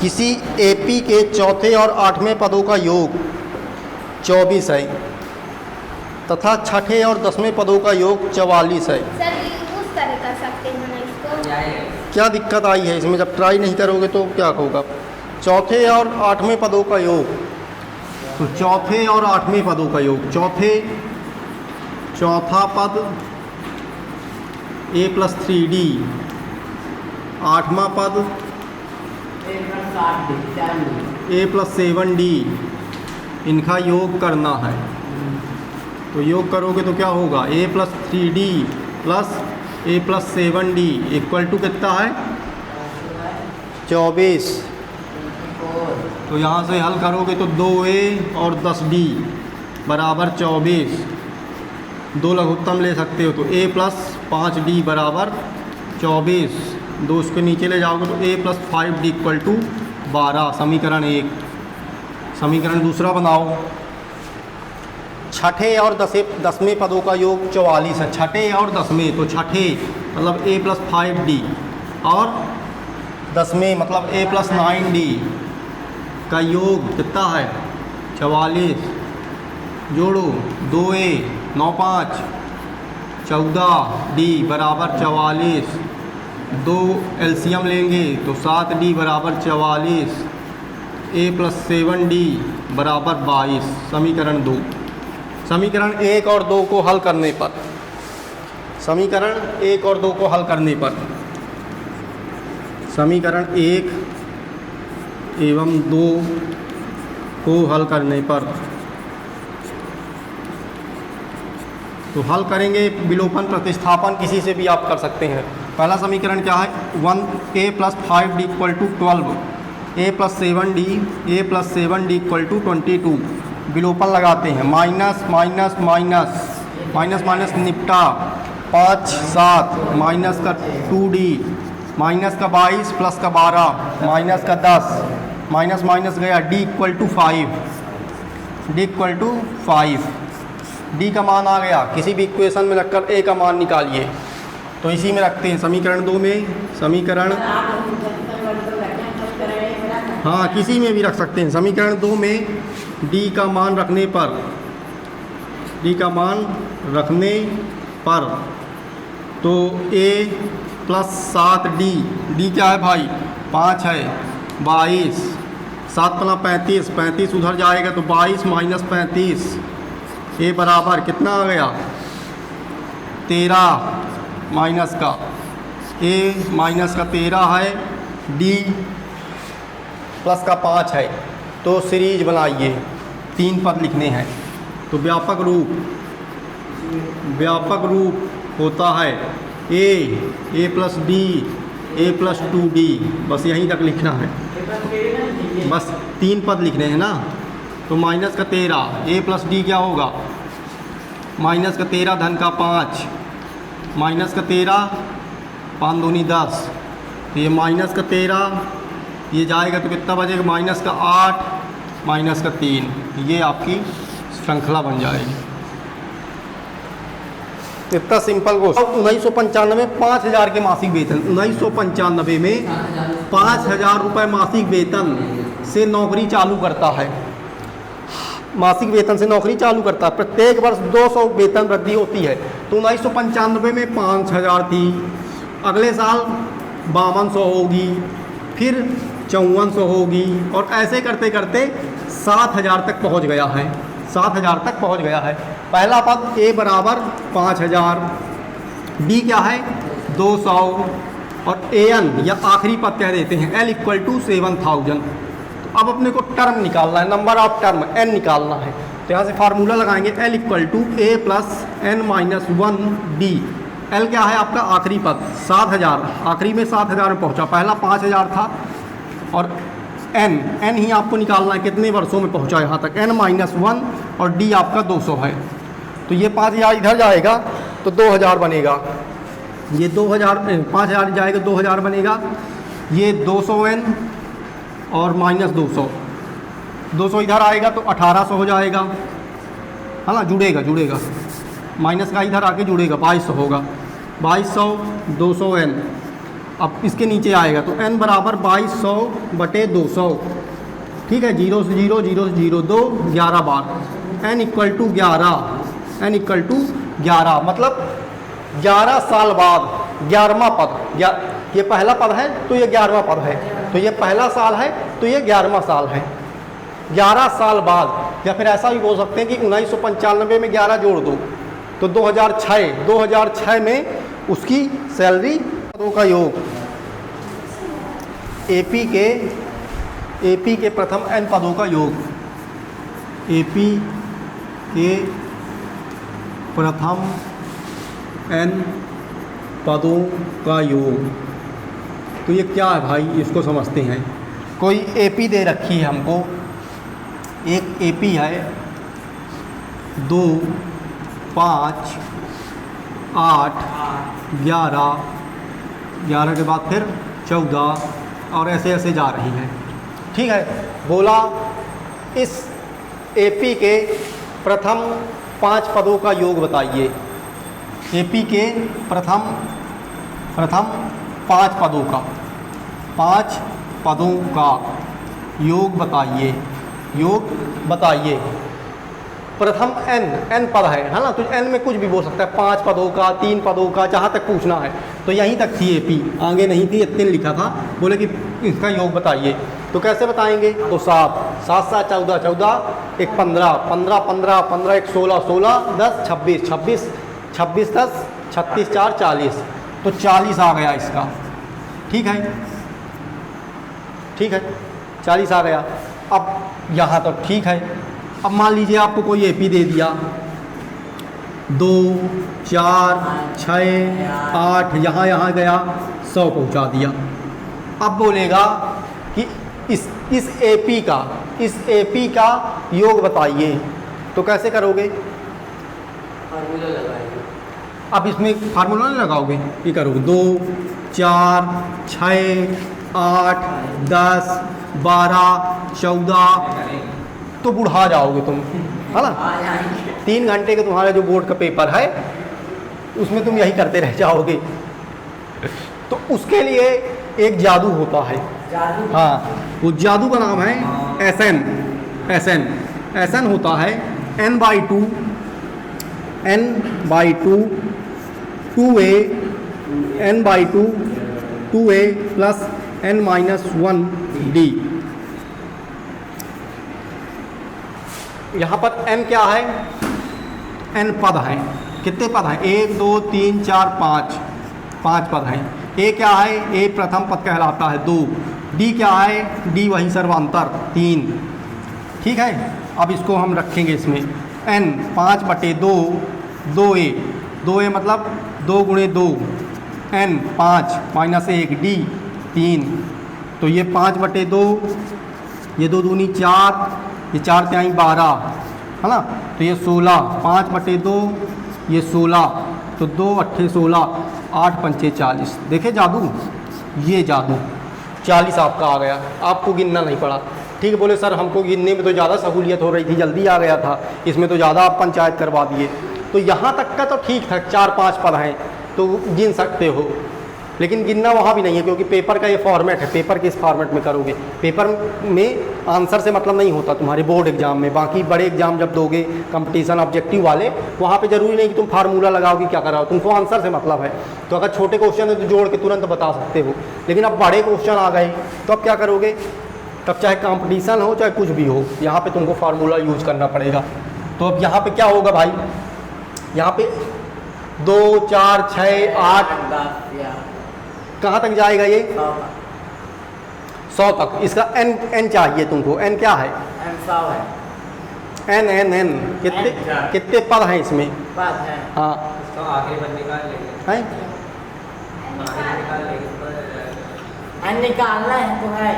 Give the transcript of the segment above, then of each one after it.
किसी एपी के चौथे और आठवें पदों का योग 24 है तथा छठे और 10वें पदों का योग 44 है। सर उस तरह कर सकते हैं ना इसको। क्या दिक्कत आई है इसमें? जब ट्राई नहीं करोगे तो क्या होगा? चौथे और आठवें पदों का योग, तो चौथे और आठवें पदों का योग, चौथा पद a + 3d, आठवां पद a + 7d, इनका योग करना है। तो योग करोगे तो क्या होगा? a + 3d + a + 7d = कितना है? 24। तो यहाँ से हल करोगे तो 2a और 10d बराबर 24। दो लघुत्तम ले सकते हो तो a + 5d बराबर 24। दो उसके नीचे ले जाओगे तो a + 5d = 12। समीकरण 1। समीकरण दूसरा बनाओ। छठे और 10वें पदों का योग 44 है। छठे और 10वें, तो छठे मतलब a + 5d और 10वें मतलब a + 9d का योग कितना है? 44। जोड़ो 2a 9 5 14d बराबर 44। दो एलसीएम लेंगे तो 7d बराबर 44। a + 7d बराबर 22। समीकरण 2। समीकरण 1 और 2 को हल करने पर, समीकरण 1 और 2 को हल करने पर, समीकरण 1 एवं 2 को हल करने पर, तो हल करेंगे विलोपन प्रतिस्थापन किसी से भी आप कर सकते हैं। पहला समीकरण क्या है? 1a + 5d = 12, a + 7d = 22। विलोपन लगाते हैं, minus minus minus minus minus निपटा, 5 7 माइनस का 2d माइनस का 22 प्लस का 12 माइनस का 10 माइनस माइनस गया, d = 5, d = 5। d का मान आ गया। किसी भी इक्वेशन में रखकर a का मान निकालिए। तो इसी में रखते हैं समीकरण 2 में। समीकरण, हाँ किसी में भी रख सकते हैं। समीकरण 2 में d का मान रखने पर, d का मान रखने पर तो a + 7d, d क्या है भाई? 5 है, 22, 7 × 35, 35 उधर जाएगा तो 22 - 35, a बराबर कितना आ गया? 13 माइनस का a माइनस का 13 है, d प्लस का 5 है। तो सीरीज बनाइए, 3 पद लिखने हैं। तो व्यापक रूप होता है a + d a + 2d। बस यहीं तक लिखना है, बस 3 पद लिखने हैं ना। तो माइनस का 13 a + d क्या होगा? माइनस का 13 धन का 5 माइनस का 13 5 दूनी 10। तो ये माइनस का 13 ये जाएगा तो कितना बचेगा? माइनस का 8 माइनस का 3। ये आपकी श्रृंखला बन जाएगी। इतना सिंपल क्वेश्चन। 1995 में 5000 के मासिक वेतन, 1995 में 5000 रुपये मासिक वेतन से नौकरी चालू करता है। मासिक वेतन से नौकरी चालू करता है। प्रत्येक वर्ष 200 वेतन वृद्धि होती है। तो 1995 में 5000 थी, अगले साल 5200 होगी, फिर 5400 होगी, और ऐसे करते करते 7000 तक पहुंच गया है। 7000 तक पहुंच गया है। पहला पद a बराबर 5000, d क्या है? 200, और an या आखिरी पद कह देते हैं l = 7000। तो अब अपने को टर्म निकालना है, नंबर ऑफ टर्म n निकालना है। तो यहाँ से फार्मूला लगाएंगे, l = a + n - 1d। l क्या है? आपका आखिरी पद 7000, आखिरी में 7000 में पहुँचा। पहला 5000 था, और n ही आपको निकालना है कितने वर्षों में पहुंचा यहाँ तक, n - 1, और d आपका 200 है। तो ये 5000 इधर जाएगा तो 2000 बनेगा, ये 2000 5000 जाएगा 2000 बनेगा, ये 200n और -200, 200 इधर आएगा तो 1800 हो जाएगा, है ना? जुड़ेगा माइनस का इधर आके जुड़ेगा, 2200 होगा। 2200 200n अब इसके नीचे आएगा तो n बराबर 2200 बटे 200, ठीक है। 0 से 0, 0 से 0, 2 11 बार n equal to 11, n equal to 11, मतलब 11 साल बाद 11वां पद, ये पहला पद है तो ये 11वां पद है, तो ये पहला साल है तो ये 11वां साल है। 11 साल बाद, या फिर ऐसा भी बोल सकते हैं कि 1995 में 11 जोड़ दो तो 2006 में उसकी सैलरी पदों का योग, एपी के प्रथम n पदों का योग, एपी के प्रथम n पदों का योग। तो ये क्या है भाई, इसको समझते हैं। कोई एपी दे रखी है हमको, एक एपी है 2, 5, 8, 11 के बाद फिर 14 और ऐसे ऐसे जा रही है, ठीक है। बोला इस एपी के प्रथम 5 पदों का योग बताइए, एपी के प्रथम 5 पदों का योग बताइए, प्रथम n पद है ना, तो n में कुछ भी बोल सकता है, 5 पदों का, 3 पदों का, जहाँ तक पूछना है। तो यहीं तक थी एपी, आगे नहीं थी, इतने लिखा था। बोले कि इसका योग बताइए, तो कैसे बताएंगे, तो 7 7 7 14 14 1 15 15 15 15 1 16 16 10 26 26 26 10 36 4 40, तो 40 आ गया इसका, ठीक है 40 आ गया। अब यहाँ तक ठीक है। अब मान लीजिए आपको कोई एपी दे दिया 2, 4, 6, 8, यहाँ गया 100 पहुँचा दिया। अब बोलेगा कि इस एपी का योग बताइए, तो कैसे करोगे, फार्मूला लगाएंगे। अब इसमें फार्मूला नहीं लगाओगे, ये करोगे 2, 4, 6, 8, 10, 12, 14, तो बुढ़ा जाओगे तुम, है ना। 3 घंटे के तुम्हारा जो बोर्ड का पेपर है उसमें तुम यही करते रह जाओगे। तो उसके लिए एक जादू होता है, हाँ, वो जादू का नाम है एसएन होता है n/2 2a n/2 2a plus n-1d। यहाँ पर n क्या है, n पद हैं। कितने पद हैं, 1 2 3 4 5 पद हैं। a क्या है, a प्रथम पद कहलाता है 2, d क्या है, d वही सर्वांतर 3, ठीक है। अब इसको हम रखेंगे इसमें n 5/2 2a मतलब 2 × 2 n 5 -1 d 3, तो ये 5/2, ये 2 दूनी 4, ये 4 तिहाई 12, है ना, तो ये 16, 5/2 ये 16, तो 2 8 16, 8 5 40। देखे जादू, ये जादू 40 आपका आ गया, आपको गिनना नहीं पड़ा, ठीक है। बोले सर हमको गिनने में तो ज़्यादा सहूलियत हो रही थी, जल्दी आ गया था, इसमें तो ज़्यादा आप पंचायत करवा दिए। तो यहाँ तक का तो ठीक था, 4-5 पद हैं तो गिन सकते हो, लेकिन गिनना वहाँ भी नहीं है, क्योंकि पेपर का ये फॉर्मेट है। पेपर के इस फॉर्मेट में करोगे, पेपर में आंसर से मतलब नहीं होता तुम्हारे बोर्ड एग्जाम में। बाकी बड़े एग्जाम जब दोगे कंपटीशन ऑब्जेक्टिव वाले, वहाँ पे ज़रूरी नहीं कि तुम फार्मूला लगाओगे, क्या कराओ, तुमको आंसर से मतलब है। तो अगर छोटे क्वेश्चन है तो जोड़ के तुरंत बता सकते हो, लेकिन अब बड़े क्वेश्चन आ गए तो अब क्या करोगे, तब चाहे कंपटीशन हो चाहे कुछ भी हो, यहाँ पर तुमको फार्मूला यूज करना पड़ेगा। तो अब यहाँ पर क्या होगा भाई, यहाँ पे 2 4 6 8 कहाँ तक जाएगा, ये 100 तक। इसका n चाहिए तुमको, n क्या है, n कितने पद हैं इसमें, हाँ आखिरी बंद निकाल लेंगे, हैं निकालना है तो है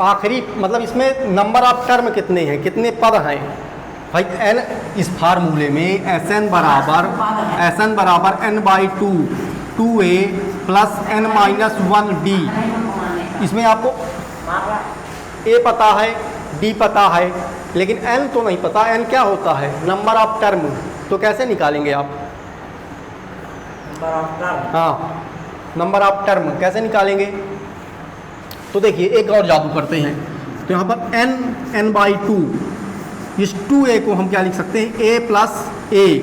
आखिरी, मतलब इसमें नंबर ऑफ टर्म कितने हैं, कितने पद हैं भाई। n इस फार्मूले में Sn बराबर n/2 2a प्लस n-1d। इसमें आपको a पता है, d पता है, लेकिन n तो नहीं पता। n क्या होता है, नंबर ऑफ टर्म। तो कैसे निकालेंगे आप, नंबर ऑफ टर्म, हाँ नंबर ऑफ टर्म कैसे निकालेंगे? तो देखिए एक और जादू करते हैं। तो यहाँ पर n/2, इस 2a को हम क्या लिख सकते हैं? a प्लस a,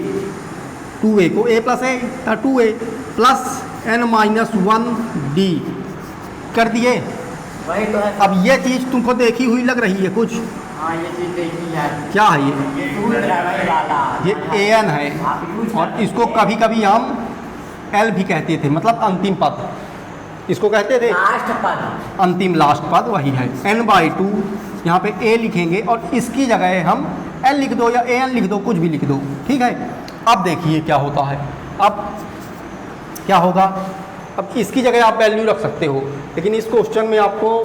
2a को a प्लस a था 2a प्लस n-1d कर दिए। वही तो है। अब ये चीज़ तुमको देखी हुई लग रही है कुछ? हाँ ये चीज़ देखी है। क्या है ये? ये सूत्र है वही वाला। ये an है और इसको कभी कभी हम l भी कहते थे, मतलब अंतिम पद इसको कहते थे। लास्ट पद, अंतिम लास्ट पद वही है। n/2 यहाँ पे a लिखेंगे और इसकी जगह हम l लिख दो या an लिख दो, कुछ भी लिख दो, ठीक है। अब देखिए क्या होता है। अब क्या होगा? अब इसकी जगह आप वैल्यू रख सकते हो, लेकिन इस क्वेश्चन में आपको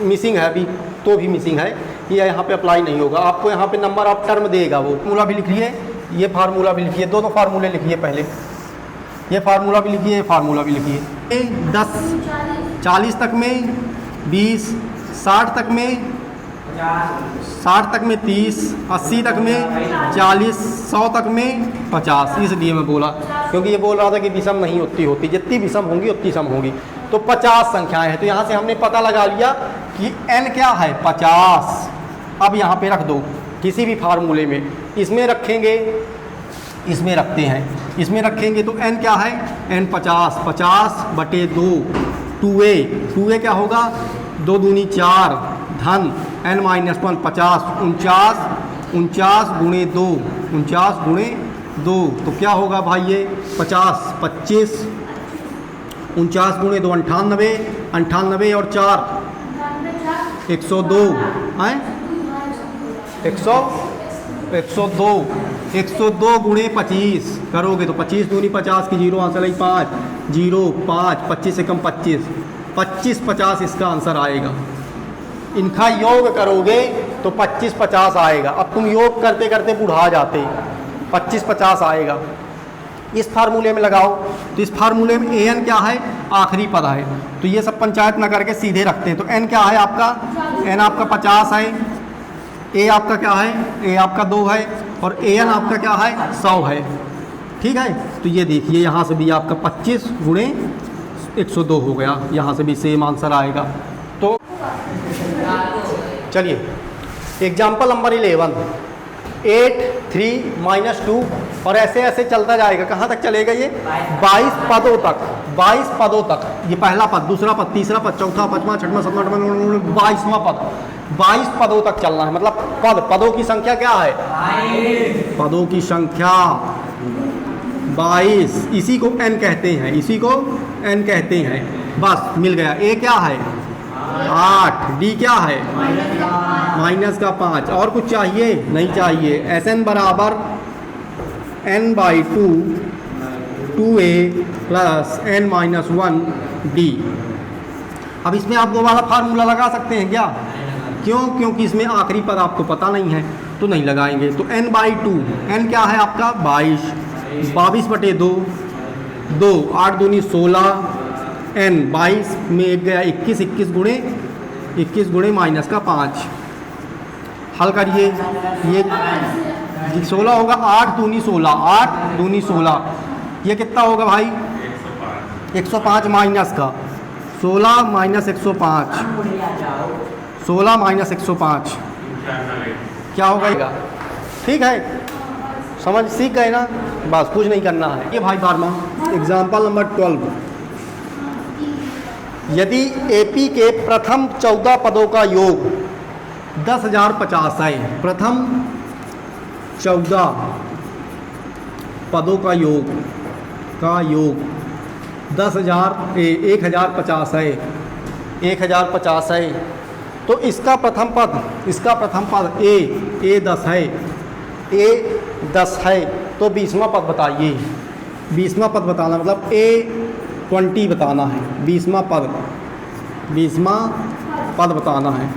मिसिंग है अभी, तो भी मिसिंग है, ये यहाँ पे अप्लाई नहीं होगा। आपको यहाँ पे नंबर ऑफ टर्म देगा वो। फार्मूला भी लिखिए, ये फार्मूला भी लिखिए, दोनों फार्मूले लिखिए पहले। ये फार्मूला भी लिखिए, ये फार्मूला भी लिखिए। 10 40 तक में 20, 60 तक में 60 तक में 30, 80 तक में 40, 100 तक में 50। इसलिए मैं बोला, क्योंकि ये बोल रहा था कि विषम नहीं उतनी होती, जितनी विषम होंगी उतनी सम होंगी। तो 50 संख्याएं हैं, तो यहाँ से हमने पता लगा लिया कि n क्या है? 50। अब यहाँ पे रख दो किसी भी फार्मूले में, इसमें रखेंगे, इसमें रखते हैं, इसमें रखेंगे तो n क्या है? n 50, 50/2, 2a क्या होगा? 2 दूनी 4 धन n-1 50, 49 गुणे 2, 49 गुणे 2, तो क्या होगा भाई? ये 50 25, 49 गुणे 2 98, 98 और 4 102 हैं, 102 गुणे 25 करोगे तो 25 दूनी 50 की 0 आंसर आई 5, 0 5, 25 से कम 25, 25 50 इसका आंसर आएगा। इनका योग करोगे तो 25 50 आएगा। अब तुम योग करते करते बुढ़ा जाते, 25 50 आएगा। इस फार्मूले में लगाओ, तो इस फार्मूले में an क्या है? आखिरी पद है, तो ये सब पंचायत न करके सीधे रखते हैं। तो n क्या है आपका? n आपका 50 है, a आपका क्या है? a आपका 2 है और an आपका क्या है? 100 है, ठीक है। तो ये देखिए यहाँ से भी आपका 25 गुणे 102 हो गया, यहाँ से भी सेम आंसर आएगा। तो चलिए एग्जाम्पल नंबर 11, 8 3 -2 और ऐसे ऐसे चलता जाएगा। कहाँ तक चलेगा ये? 22 पदों तक, 22 पदों तक। ये पहला पद, दूसरा पद, तीसरा पद, चौथा, पाँचवा, छठवां, सातवां, आठवां, 22वां पद, 22 पदों तक चलना है। मतलब पदों की संख्या क्या है? पदों की संख्या 22, इसी को n कहते हैं, इसी को n कहते हैं। बस मिल गया। a क्या है? 8, d क्या है? -5। और कुछ चाहिए? नहीं चाहिए। Sn बराबर n/2 2a प्लस n-1d। अब इसमें आप दोबारा फार्मूला लगा सकते हैं क्या? क्यों? क्योंकि इसमें आखिरी पद आपको पता नहीं है, तो नहीं लगाएंगे। तो n/2, n क्या है आपका? 22, 22/2, 2 8 दूनी 16, n 22 में एक गया 21, 21 गुणे -5। हल करिए, ये 16 होगा, 8 दूनी 16, 8 दूनी 16, ये कितना होगा भाई? 105 माइनस का 16 -105, 16 -105 क्या होगा? ठीक है, समझ सीख गए ना? बस कुछ नहीं करना है। ये भाई फार्मा एग्जाम्पल नंबर 12, यदि AP के प्रथम 14 पदों का योग 10,050 है, प्रथम 14 पदों का योग 1050 है, 1050 है, तो इसका प्रथम पद A 10 है, A 10 है, तो 20वां पद बताइए। 20वां पद बताना मतलब A 20 बताना है, 20वां पद बताना है।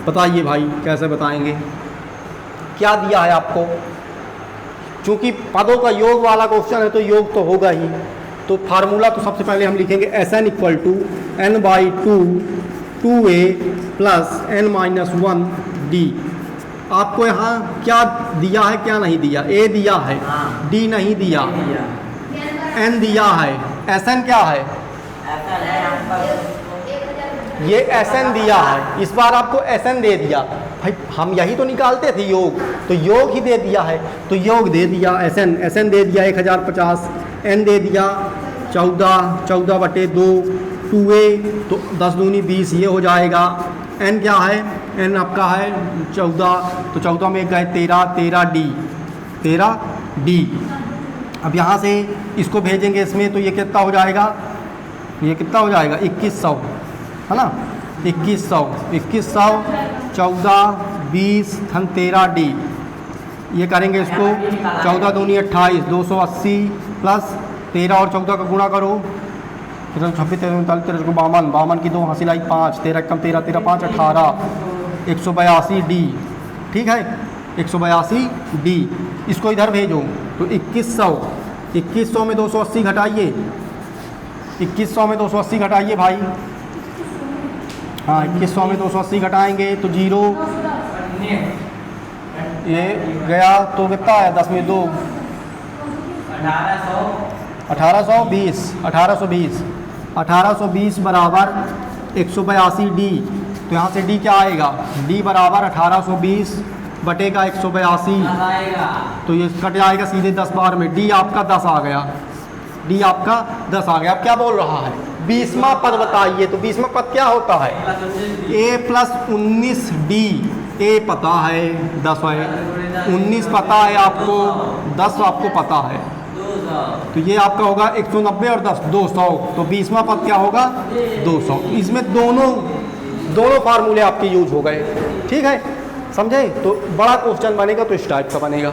बताइए भाई कैसे बताएंगे? क्या दिया है आपको? चूँकि पदों का योग वाला क्वेश्चन है तो योग तो होगा ही। तो फार्मूला तो सबसे पहले हम लिखेंगे Sn = n/2 2a plus n-1d। आपको यहाँ क्या दिया है, क्या नहीं दिया? A दिया है, D नहीं दिया, n दिया है, Sn क्या है? ऐसा है अंकल। 1000 ये SN दिया है, इस बार आपको SN दे दिया भाई, हम यही तो निकालते थे योग, तो योग ही दे दिया है, तो योग दे दिया SN दे दिया 1050, N दे दिया 14 बटे 2 2A, तो 10 दूनी 20 ये हो जाएगा। N क्या है, N आपका है 14, तो 14 में गए 13 D। अब यहाँ से इसको भेजेंगे इसमें, तो ये कितना हो जाएगा, ये कितना हो जाएगा 2100, है ना, 2100 14 20 धन 13 D। ये करेंगे इसको 14 दूनी 28, 280 प्लस 13 और 14 का गुणा करो, 26 43 13 52 की 2 हासिल आई 5, 13 कम 13 13 5 18, 182 D। ठीक है, 182 D। इसको इधर भेजो, तो 2100 में 280 घटाइए, 2100 में 280 घटाइए भाई, हाँ 2100 में 280 घटाएंगे तो 0, ये गया तो कितना है 10 में 2, 1820 बराबर 182 D। तो यहाँ से D क्या आएगा, D बराबर 1820 बटेगा 182, तो ये कट जाएगा सीधे 10 बार में, D आपका 10 आ गया, D आपका 10 आ गया। अब क्या बोल रहा है, 20वां पद बताइए, तो 20वां पद क्या होता है, A प्लस 19D। A पता है 10 है, 19 पता है आपको, 10 आपको पता है, तो ये आपका होगा 190 और 10 200, तो 20वां पद क्या होगा 200। इसमें दोनों फार्मूले आपके यूज हो गए, ठीक है, समझे। तो बड़ा क्वेश्चन बनेगा तो इस टाइप का बनेगा।